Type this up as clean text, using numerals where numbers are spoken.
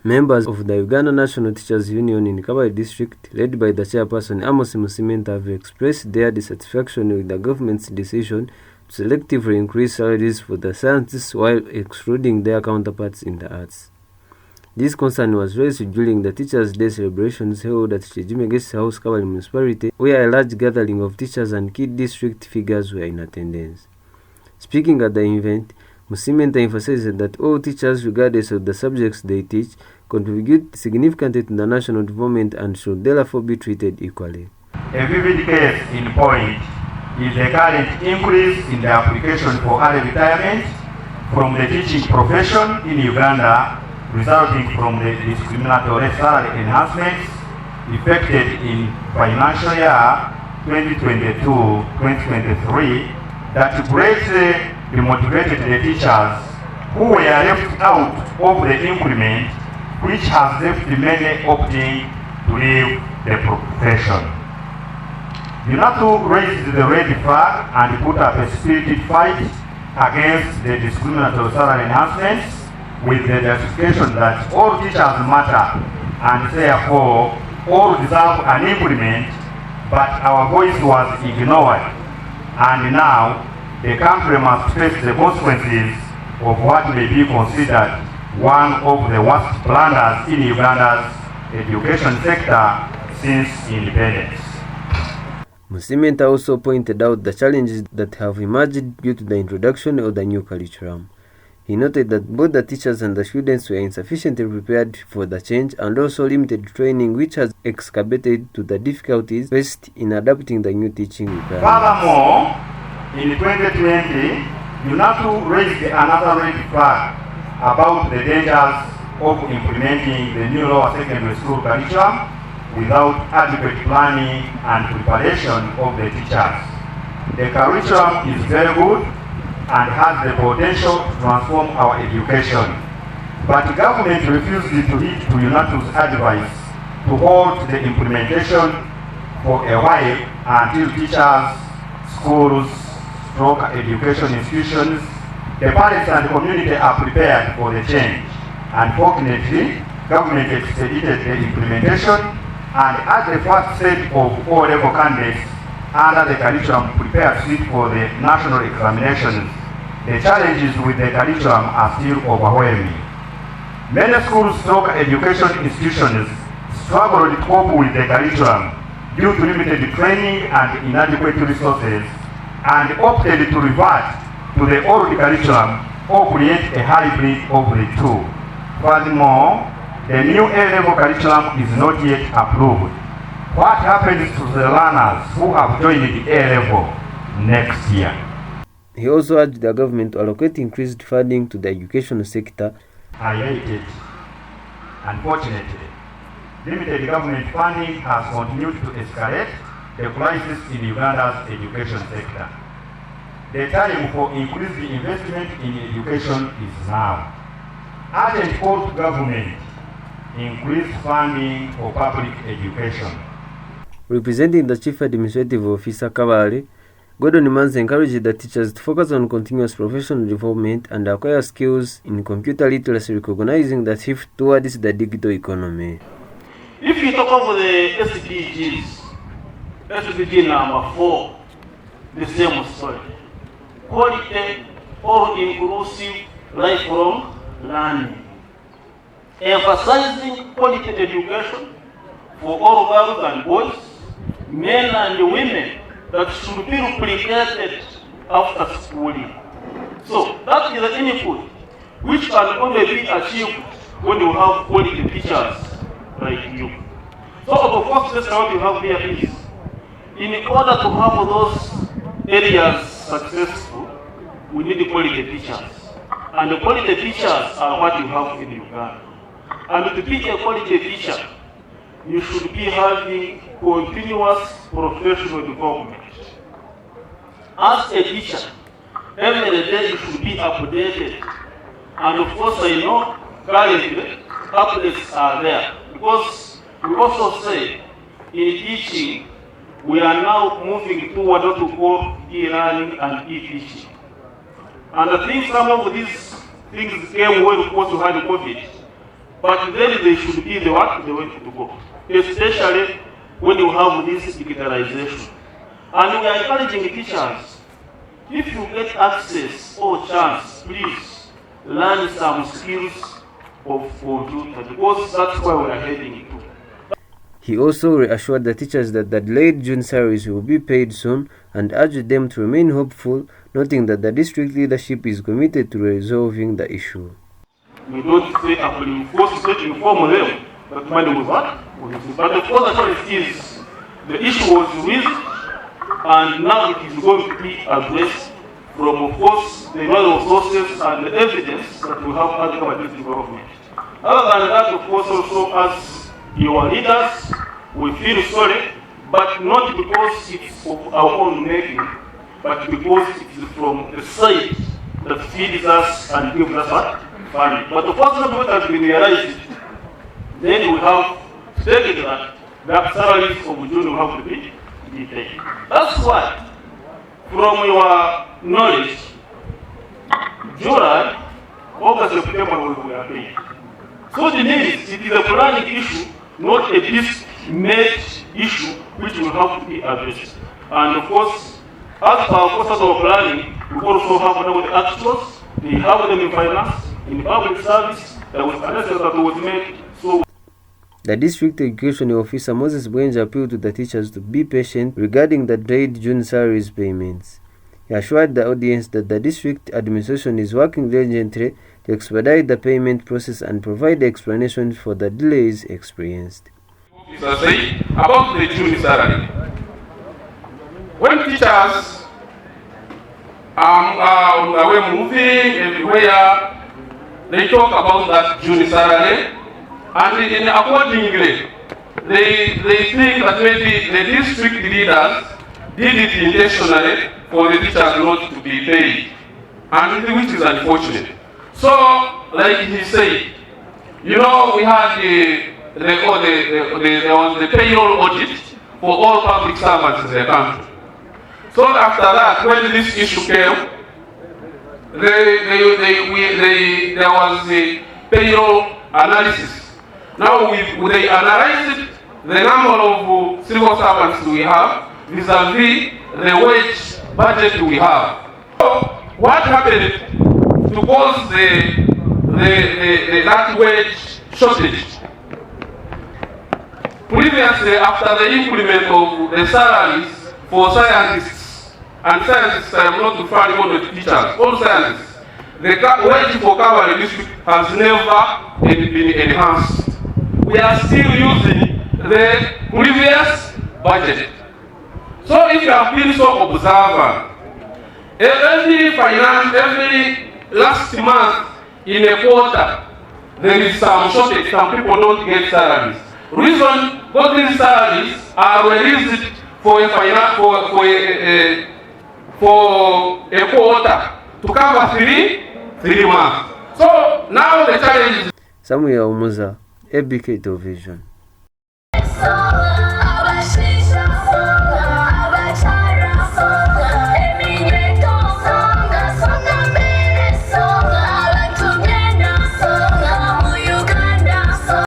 Members of the Uganda National Teachers Union in Kabale District, led by the Chairperson Amos Musimenta, have expressed their dissatisfaction with the government's decision to selectively increase salaries for the scientists while excluding their counterparts in the arts. This concern was raised during the Teachers' Day celebrations held at Kirigime Guest House, Kabale Municipality, where a large gathering of teachers and key district figures were in attendance. Speaking at the event, Musimenta emphasized that all teachers, regardless of the subjects they teach, contribute significantly to the national development and should therefore be treated equally. A vivid case in point is the current increase in the application for early retirement from the teaching profession in Uganda, resulting from the discriminatory salary enhancements effected in financial year 2022-2023 that greatly demotivated the teachers who were left out of the increment, which has left many opting to leave the profession. UNATU raised the red flag and put up a spirited fight against the discriminatory salary enhancements with the justification that all teachers matter and therefore all deserve an increment, but our voice was ignored, and now the country must face the consequences of what may be considered one of the worst blunders in Uganda's education sector since independence. Musimenta also pointed out the challenges that have emerged due to the introduction of the new curriculum. He noted that both the teachers and the students were insufficiently prepared for the change and also limited training, which has exacerbated to the difficulties faced in adapting the new teaching requirements. Furthermore, in 2020, UNATU raised another red flag about the dangers of implementing the new lower secondary school curriculum without adequate planning and preparation of the teachers. The curriculum is very good and has the potential to transform our education, but the government refused to heed to UNATU's advice to hold the implementation for a while until teachers, schools, education institutions, the parents and the community are prepared for the change. Unfortunately, government expedited the implementation, and as the first set of O-level candidates under the curriculum prepared seat for the national examinations, the challenges with the curriculum are still overwhelming. Many schools, education institutions struggled to cope with the curriculum due to limited training and inadequate resources, and opted to revert to the old curriculum or create a hybrid of the two. Furthermore, the new A-level curriculum is not yet approved. What happens to the learners who have joined the A-level next year? He also urged the government to allocate increased funding to the education sector. Highlighted. Unfortunately, limited government funding has continued to escalate the crisis in Uganda's education sector. The time for increased investment in education is now. Urgent call to government: increase funding for public education. Representing the Chief Administrative Officer Kabale, Gordon Manzi encouraged the teachers to focus on continuous professional development and acquire skills in computer literacy, recognizing the shift towards the digital economy. If you talk about the SDG number 4, the same story. Quality or inclusive lifelong learning. Emphasizing quality education for all girls and boys, men and women, that should be replicated after schooling. So that is the input which can only be achieved when you have quality teachers like you. So of course, that's what you have here is, in order to have those areas successful, we need quality teachers. And the quality teachers are what you have in Uganda. And to be a quality teacher, you should be having continuous professional development. As a teacher, every day you should be updated. And of course, I know currently updates are there. Because we also say in teaching, we are now moving toward what we call e-learning and e-teaching. And I think some of these things came when, of course, we had COVID. but then they should be the way to go, especially when you have this digitalization. And we are encouraging teachers, if you get access or chance, please learn some skills of computer, because that's where we are heading to. He also reassured the teachers that the delayed June salaries will be paid soon and urged them to remain hopeful, noting that the district leadership is committed to resolving the issue. We don't say to inform them that money was what? But the other choice is the issue was raised and now it is going to be addressed from, of course, the knowledge of sources and the evidence that we have at our district government. Other than that, of course, also as your leaders, we feel sorry, but not because it's of our own making, but because it is from the side that feeds us and gives us what? Funding. But the first time that has been realized, then we have stated that the salaries of June will have to be paid. That's why, from your knowledge, July, August, September we are paid. So the needs, it is a planning issue, not a disk-made issue which will have to be addressed. And of course, as per our process of planning, we also have the actuals, we have them in finance, in public service, there was an assessment that was made. So the district education officer Moses Bwenja appealed to the teachers to be patient regarding the delayed June salaries payments. He assured the audience that the district administration is working diligently to expedite the payment process and provide explanations for the delays experienced. About the June salary, when teachers are on the way moving everywhere, they talk about that June salary, and accordingly, they think that maybe the district leaders did it intentionally for the teachers not to be paid, and which is unfortunate. So, like he said, you know, we had there was the payroll audit for all public servants in the country. So after that, when this issue came, there was the payroll analysis. Now they analyzed the number of civil servants we have vis-a-vis the wage budget we have. So what happened to cause that wage shortage? Previously, after the increment of the salaries for scientists, and scientists I am not referring only to teachers, all scientists, the wage for Kabale District has never been enhanced. We are still using the previous budget. So if you have been so observant, every last month in a quarter, there is some shortage, some people don't get salaries. Reason both these salaries are released for a quarter to cover three months. So now the challenge is Samuel Umuza, ABK Television.